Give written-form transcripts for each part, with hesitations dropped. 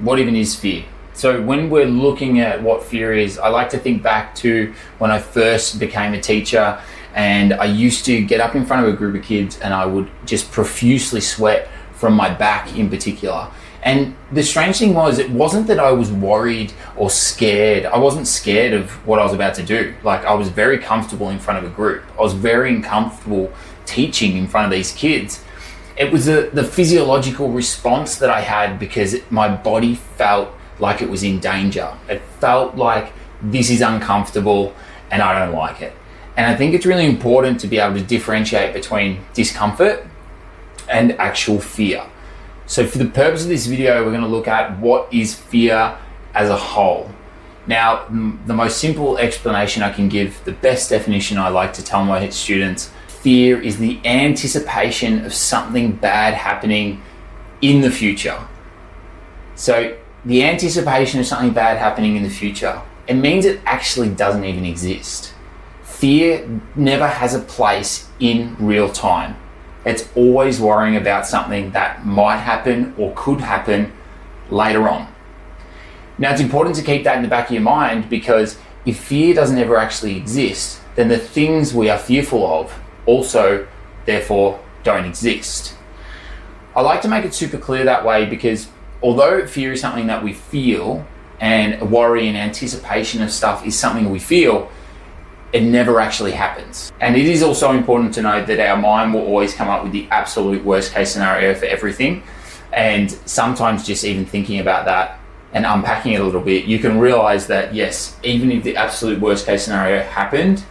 What even is fear? So when we're looking at what fear is, I like to think back to when I first became a teacher, and I used to get up in front of a group of kids and I would just profusely sweat from my back in particular. And the strange thing was, it wasn't that I was worried or scared. I wasn't scared of what I was about to do. Like, I was very comfortable in front of a group. I was very uncomfortable teaching in front of these kids. It was the physiological response that I had because my body felt like it was in danger. It felt like this is uncomfortable and I don't like it. And I think it's really important to be able to differentiate between discomfort and actual fear. So for the purpose of this video, we're going to look at what is fear as a whole. Now, the most simple explanation I can give, the best definition I like to tell my students, fear is the anticipation of something bad happening in the future. So the anticipation of something bad happening in the future, it means it actually doesn't even exist. Fear never has a place in real time. It's always worrying about something that might happen or could happen later on. Now, it's important to keep that in the back of your mind, because if fear doesn't ever actually exist, then the things we are fearful of also, therefore, don't exist. I like to make it super clear that way, because although fear is something that we feel, and worry and anticipation of stuff is something we feel, it never actually happens. And it is also important to note that our mind will always come up with the absolute worst case scenario for everything. And sometimes just even thinking about that and unpacking it a little bit, you can realize that yes, even if the absolute worst case scenario happened,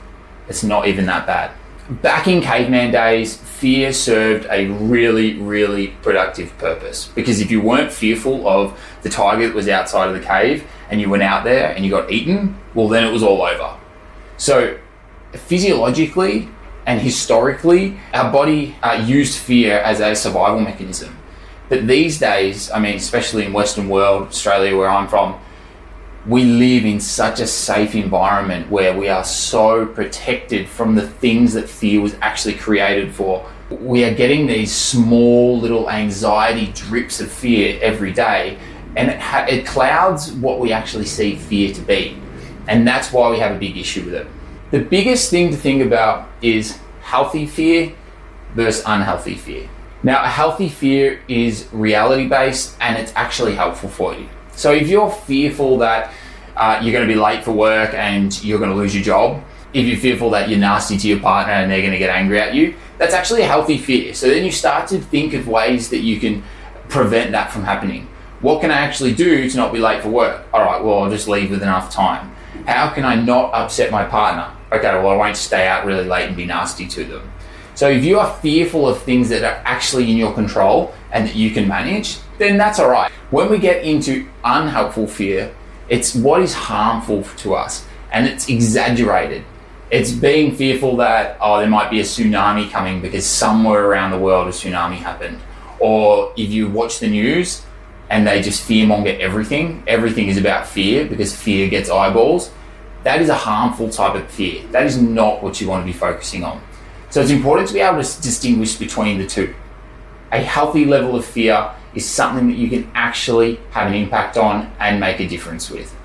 it's not even that bad. Back in caveman days, fear served a really, really productive purpose, because if you weren't fearful of the tiger that was outside of the cave and you went out there and you got eaten, well, then it was all over. So physiologically and historically, our body used fear as a survival mechanism. But these days, I mean, especially in Western world, Australia, where I'm from, we live in such a safe environment where we are so protected from the things that fear was actually created for. We are getting these small little anxiety drips of fear every day, and it clouds what we actually see fear to be. And that's why we have a big issue with it. The biggest thing to think about is healthy fear versus unhealthy fear. Now, a healthy fear is reality-based and it's actually helpful for you. So if you're fearful that you're going to be late for work and you're going to lose your job, if you're fearful that you're nasty to your partner and they're going to get angry at you, that's actually a healthy fear. So then you start to think of ways that you can prevent that from happening. What can I actually do to not be late for work? All right, well, I'll just leave with enough time. How can I not upset my partner? Okay, well, I won't stay out really late and be nasty to them. So if you are fearful of things that are actually in your control and that you can manage, then that's all right. When we get into unhelpful fear, it's what is harmful to us, and it's exaggerated. It's being fearful that, oh, there might be a tsunami coming because somewhere around the world a tsunami happened. Or if you watch the news and they just fearmonger everything is about fear because fear gets eyeballs. That is a harmful type of fear. That is not what you want to be focusing on. So it's important to be able to distinguish between the two. A healthy level of fear is something that you can actually have an impact on and make a difference with.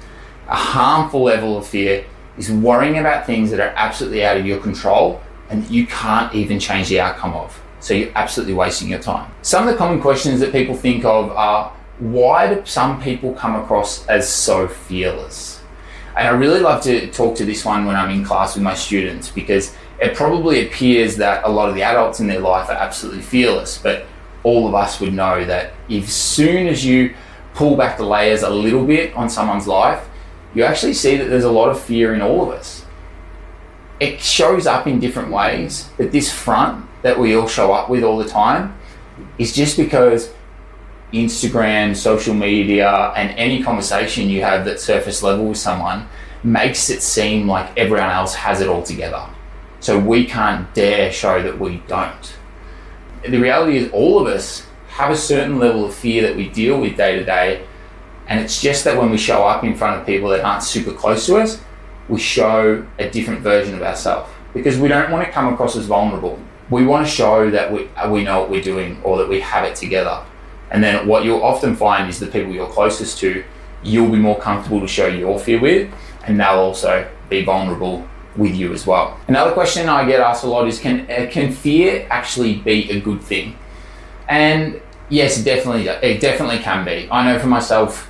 A harmful level of fear is worrying about things that are absolutely out of your control and that you can't even change the outcome of. So you're absolutely wasting your time. Some of the common questions that people think of are, why do some people come across as so fearless? And I really love to talk to this one when I'm in class with my students, because it probably appears that a lot of the adults in their life are absolutely fearless, but all of us would know that as soon as you pull back the layers a little bit on someone's life, you actually see that there's a lot of fear in all of us. It shows up in different ways, but this front that we all show up with all the time is just because Instagram, social media, and any conversation you have that's surface level with someone makes it seem like everyone else has it all together. So we can't dare show that we don't. The reality is all of us have a certain level of fear that we deal with day to day, and it's just that when we show up in front of people that aren't super close to us, we show a different version of ourselves because we don't want to come across as vulnerable. We want to show that we know what we're doing or that we have it together. And then what you'll often find is the people you're closest to, you'll be more comfortable to show your fear with, and they'll also be vulnerable with you as well. Another question I get asked a lot is, can fear actually be a good thing? And yes, it definitely can be. I know for myself,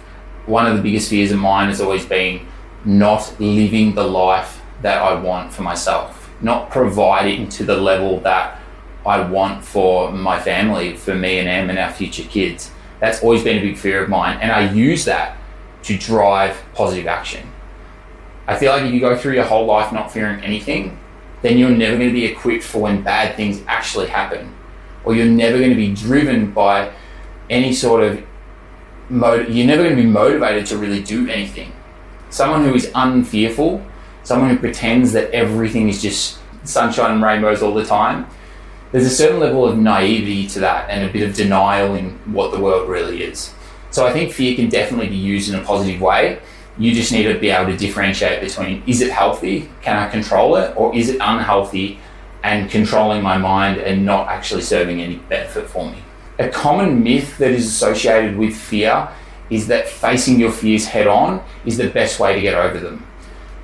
one of the biggest fears of mine has always been not living the life that I want for myself, not providing to the level that I want for my family, for me and Em and our future kids. That's always been a big fear of mine, and I use that to drive positive action. I feel like if you go through your whole life not fearing anything, then you're never going to be equipped for when bad things actually happen, or you're never going to be driven by any sort of you're never going to be motivated to really do anything. Someone who is unfearful, someone who pretends that everything is just sunshine and rainbows all the time, there's a certain level of naivety to that and a bit of denial in what the world really is. So I think fear can definitely be used in a positive way. You just need to be able to differentiate between, is it healthy, can I control it, or is it unhealthy and controlling my mind and not actually serving any benefit for me? A common myth that is associated with fear is that facing your fears head on is the best way to get over them.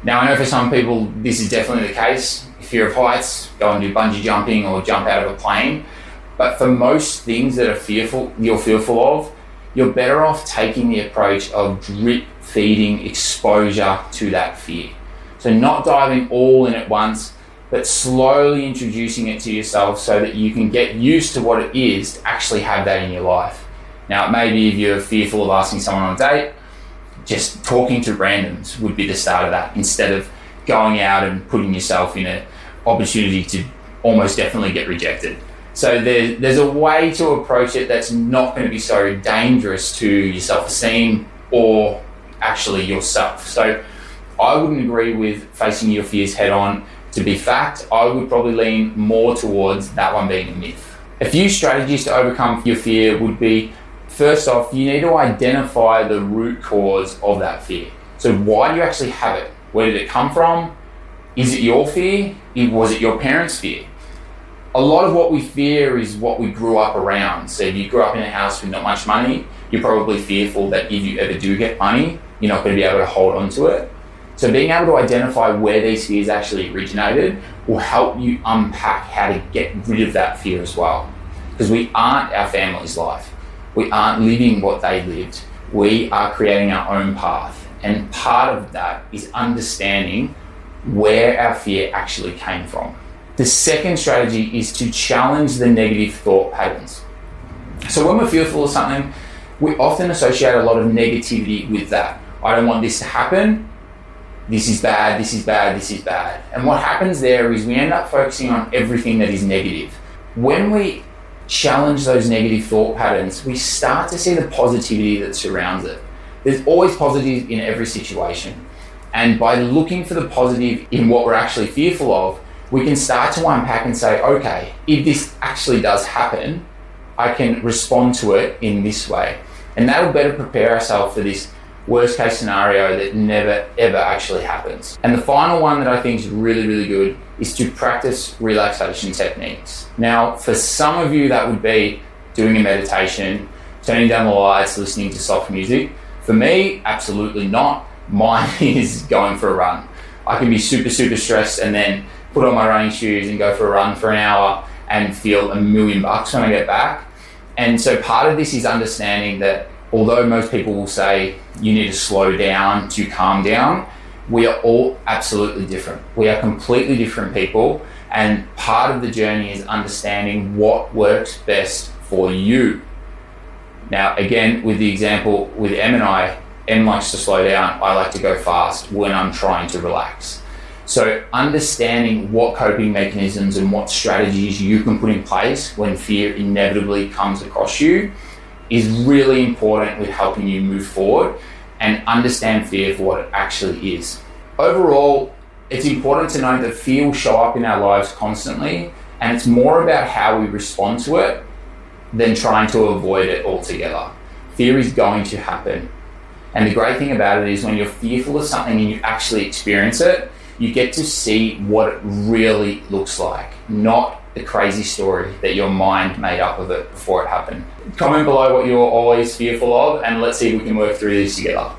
Now, I know for some people this is definitely the case. Fear of heights, go and do bungee jumping or jump out of a plane. But for most things that you're fearful of, you're better off taking the approach of drip feeding exposure to that fear. So not diving all in at once, but slowly introducing it to yourself so that you can get used to what it is to actually have that in your life. Now, maybe if you're fearful of asking someone on a date, just talking to randoms would be the start of that, instead of going out and putting yourself in an opportunity to almost definitely get rejected. So there's a way to approach it that's not going to be so dangerous to your self-esteem or actually yourself. So I wouldn't agree with facing your fears head on to be fact. I would probably lean more towards that one being a myth. A few strategies to overcome your fear would be, first off, you need to identify the root cause of that fear. So why do you actually have it? Where did it come from? Is it your fear? Was it your parents' fear? A lot of what we fear is what we grew up around. So if you grew up in a house with not much money, you're probably fearful that if you ever do get money, you're not going to be able to hold on to it. So being able to identify where these fears actually originated will help you unpack how to get rid of that fear as well. Because we aren't our family's life. We aren't living what they lived. We are creating our own path. And part of that is understanding where our fear actually came from. The second strategy is to challenge the negative thought patterns. So when we're fearful of something, we often associate a lot of negativity with that. I don't want this to happen. This is bad, this is bad, this is bad. And what happens there is we end up focusing on everything that is negative. When we challenge those negative thought patterns, we start to see the positivity that surrounds it. There's always positive in every situation. And by looking for the positive in what we're actually fearful of, we can start to unpack and say, okay, if this actually does happen, I can respond to it in this way. And that'll better prepare ourselves for this worst case scenario that never ever actually happens. And the final one that I think is really, really good is to practice relaxation techniques. Now, for some of you, that would be doing a meditation, turning down the lights, listening to soft music. For me, absolutely not. Mine is going for a run. I can be super, super stressed and then put on my running shoes and go for a run for an hour and feel $1,000,000 when I get back. And so part of this is understanding that although most people will say you need to slow down to calm down, we are all absolutely different. We are completely different people, and part of the journey is understanding what works best for you. Now, again, with the example with Em and I, Em likes to slow down, I like to go fast when I'm trying to relax. So understanding what coping mechanisms and what strategies you can put in place when fear inevitably comes across you is really important with helping you move forward and understand fear for what it actually is. Overall, it's important to know that fear will show up in our lives constantly, and it's more about how we respond to it than trying to avoid it altogether. Fear is going to happen. And the great thing about it is when you're fearful of something and you actually experience it, you get to see what it really looks like, not the crazy story that your mind made up of it before it happened. Comment below what you're always fearful of, and let's see if we can work through this together.